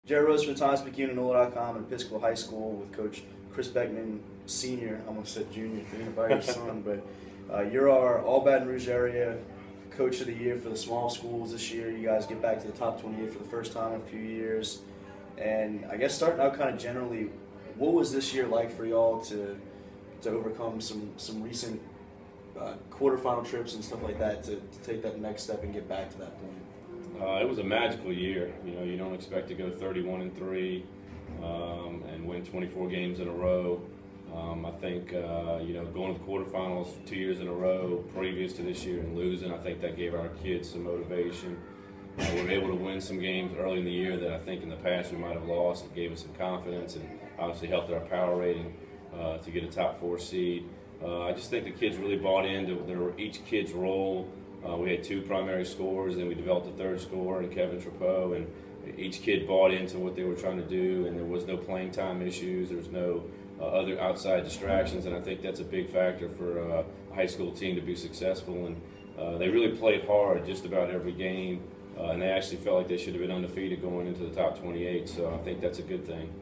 Jared Rose from the NOLA.com and Episcopal High School with Coach Chris Beckman, Sr. I almost said Junior, thinking about your son, but you're our All-Baton Rouge area Coach of the Year for the small schools this year. You guys get back to the top 28 for the first time in a few years. And I guess starting out kind of generally, what was this year like for y'all to overcome some recent quarterfinal trips and stuff like that to take that next step and get back to that point? It was a magical year. You don't expect to go 31-3 and win 24 games in a row. I think going to the quarterfinals 2 years in a row previous to this year and losing, I think that gave our kids some motivation. We were able to win some games early in the year that I think in the past we might have lost. It gave us some confidence and obviously helped our power rating to get a top 4 seed. I just think the kids really bought into each kid's role. We had 2 primary scorers, and we developed a 3rd scorer in Kevin Trapeau, and each kid bought into what they were trying to do, and there was no playing time issues. There was no other outside distractions, and I think that's a big factor for a high school team to be successful. And they really played hard just about every game, and they actually felt like they should have been undefeated going into the top 28, so I think that's a good thing.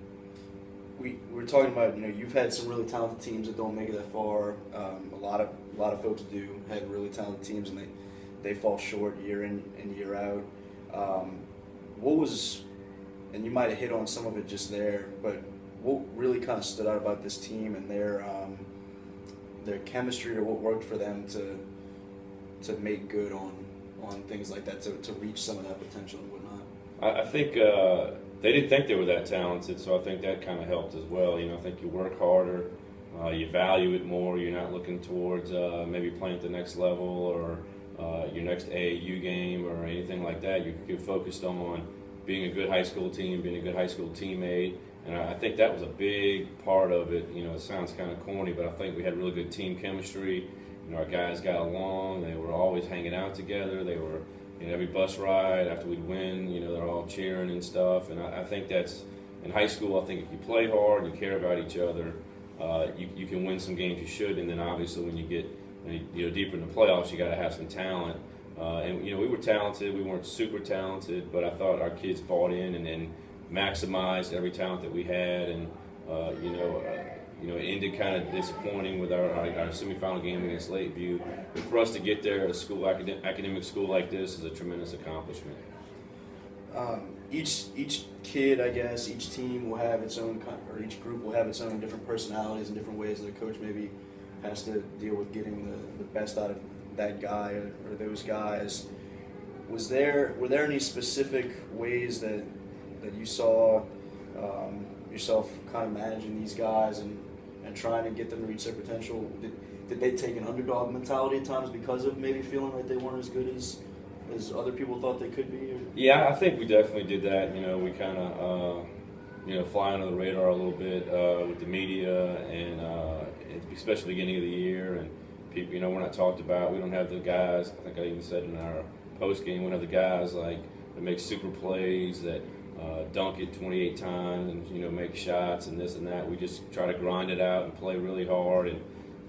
We were talking about, you've had some really talented teams that don't make it that far. A lot of folks do have really talented teams, and they fall short year in and year out. What was, and you might have hit on some of it just there, but what really kind of stood out about this team and their chemistry, or what worked for them to make good on things like that, to reach some of that potential and whatnot? I think they didn't think they were that talented, so I think that kind of helped as well. I think you work harder, you value it more. You're not looking towards maybe playing at the next level or your next AAU game or anything like that. You're focused on being a good high school team, being a good high school teammate, and I think that was a big part of it. It sounds kind of corny, but I think we had really good team chemistry. Our guys got along. They were always hanging out together. They were every bus ride after we'd win, they're all cheering and stuff. And I think that's, in high school, I think if you play hard and you care about each other, you can win some games you should. And then obviously when you get deeper in the playoffs, you got to have some talent. And we were talented. We weren't super talented, but I thought our kids bought in and maximized every talent that we had. And it ended kind of disappointing with our semifinal game against Lakeview. But for us to get there at a school, academic school like this, is a tremendous accomplishment. Each kid, I guess, each team will have its own, or each group will have its own different personalities and different ways that a coach maybe has to deal with getting the best out of that guy or those guys. Were there any specific ways that you saw yourself kind of managing these guys and trying to get them to reach their potential? Did they take an underdog mentality at times because of maybe feeling like they weren't as good as other people thought they could be? Or? Yeah, I think we definitely did that. We kind of fly under the radar a little bit with the media, and especially beginning of the year, and people, we're not talked about. We don't have the guys. I think I even said in our post game, we don't have the guys like that make super plays, that dunk it 28 times and make shots and this and that. We just try to grind it out and play really hard. And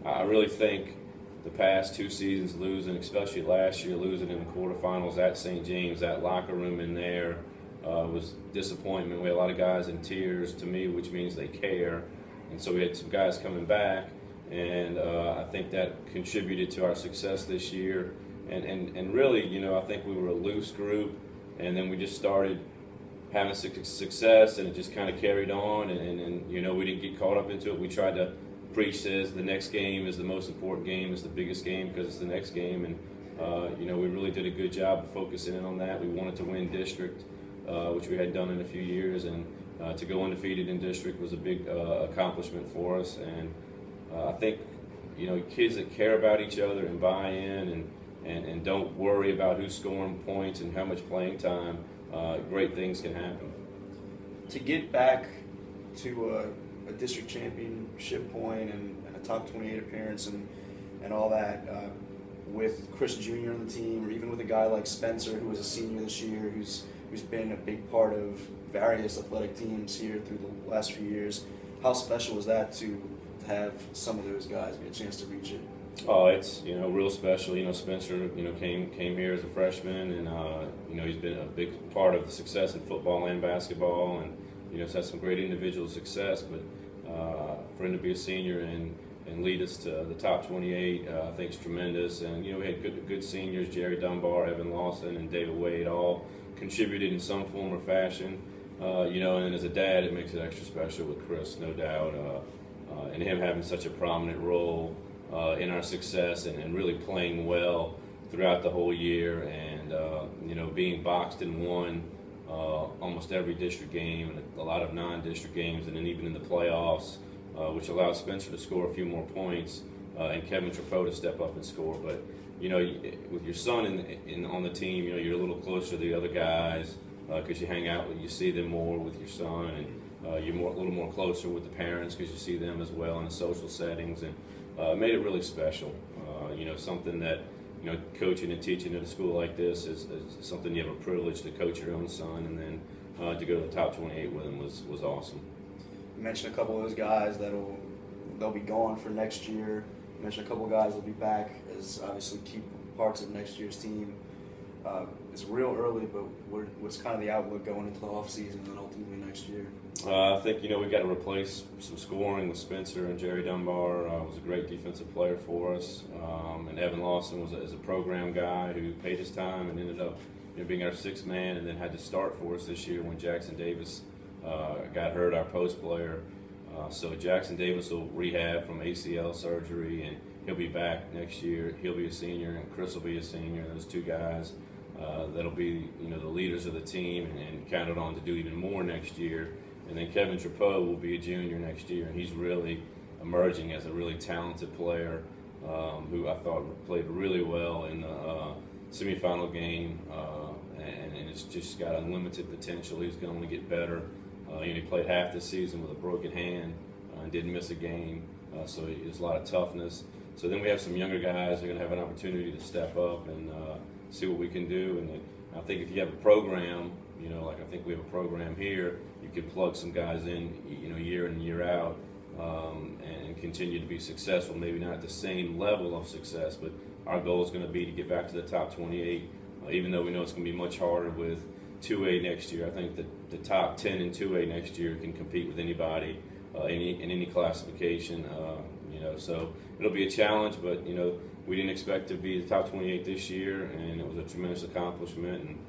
I really think the past 2 seasons losing, especially last year losing in the quarterfinals at St. James, that locker room in there was disappointment. We had a lot of guys in tears, to me, which means they care. And so we had some guys coming back, and I think that contributed to our success this year. And really, I think we were a loose group, and then we just started having success, and it just kind of carried on, and we didn't get caught up into it. We tried to preach this: the next game is the most important game, it's the biggest game because it's the next game, and we really did a good job of focusing in on that. We wanted to win district, which we had done in a few years, and to go undefeated in district was a big accomplishment for us. And I think kids that care about each other and buy in and don't worry about who's scoring points and how much playing time, great things can happen. To get back to a district championship point and a top 28 appearance and all that, with Chris Jr. on the team, or even with a guy like Spencer, who was a senior this year, who's been a big part of various athletic teams here through the last few years, how special was that to have some of those guys get a chance to reach it? Oh, it's real special. Spencer came here as a freshman, and he's been a big part of the success in football and basketball, and he's had some great individual success. But for him to be a senior and lead us to the top 28, I think is tremendous. And we had good seniors: Jerry Dunbar, Evan Lawson, and David Wade, all contributed in some form or fashion. And as a dad, it makes it extra special with Chris, no doubt, and him having such a prominent role in our success and really playing well throughout the whole year, and being boxed and won almost every district game and a lot of non-district games, and then even in the playoffs, which allowed Spencer to score a few more points and Kevin Trapeau to step up and score. But with your son on the team, you're a little closer to the other guys because you hang out, you see them more with your son, and you're a little more closer with the parents because you see them as well in the social settings, and made it really special. Something that coaching and teaching at a school like this is something you have a privilege to coach your own son, and then to go to the top 28 with him was awesome. You mentioned a couple of those guys they'll be gone for next year. You mentioned a couple of guys that'll be back as obviously key parts of next year's team. It's real early, but what's kind of the outlook going into the offseason and then ultimately next year? I think we've got to replace some scoring with Spencer, and Jerry Dunbar was a great defensive player for us, and Evan Lawson is a program guy who paid his time and ended up being our sixth man, and then had to start for us this year when Jackson Davis got hurt, our post player. So Jackson Davis will rehab from ACL surgery, and he'll be back next year. He'll be a senior, and Chris will be a senior. Those two guys that'll be the leaders of the team and counted on to do even more next year. And then Kevin Trapeau will be a junior next year, and he's really emerging as a really talented player who I thought played really well in the semifinal game, and it's just got unlimited potential. He's going to only get better. He played half the season with a broken hand and didn't miss a game, so there's a lot of toughness. So then we have some younger guys who are going to have an opportunity to step up and see what we can do. And I think if you have a program, like I think we have a program here, you can plug some guys in, year in and year out, and continue to be successful. Maybe not at the same level of success, but our goal is going to be to get back to the top 28, even though we know it's going to be much harder with 2A next year. I think that the top 10 in 2A next year can compete with anybody in any classification. So it'll be a challenge, but we didn't expect to be the top 28 this year, and it was a tremendous accomplishment. And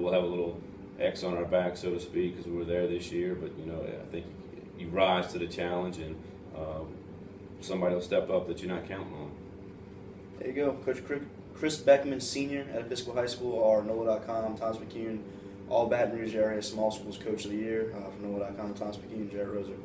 we'll have a little X on our back, so to speak, because we were there this year. But I think you rise to the challenge, and somebody will step up that you're not counting on. There you go, Coach Chris Beckman, senior at Episcopal High School, our NOLA.com, Thomas-McCune, All-Baton Rouge area small schools coach of the year. For NOLA.com, Thomas-McCune, Jarrett Roser.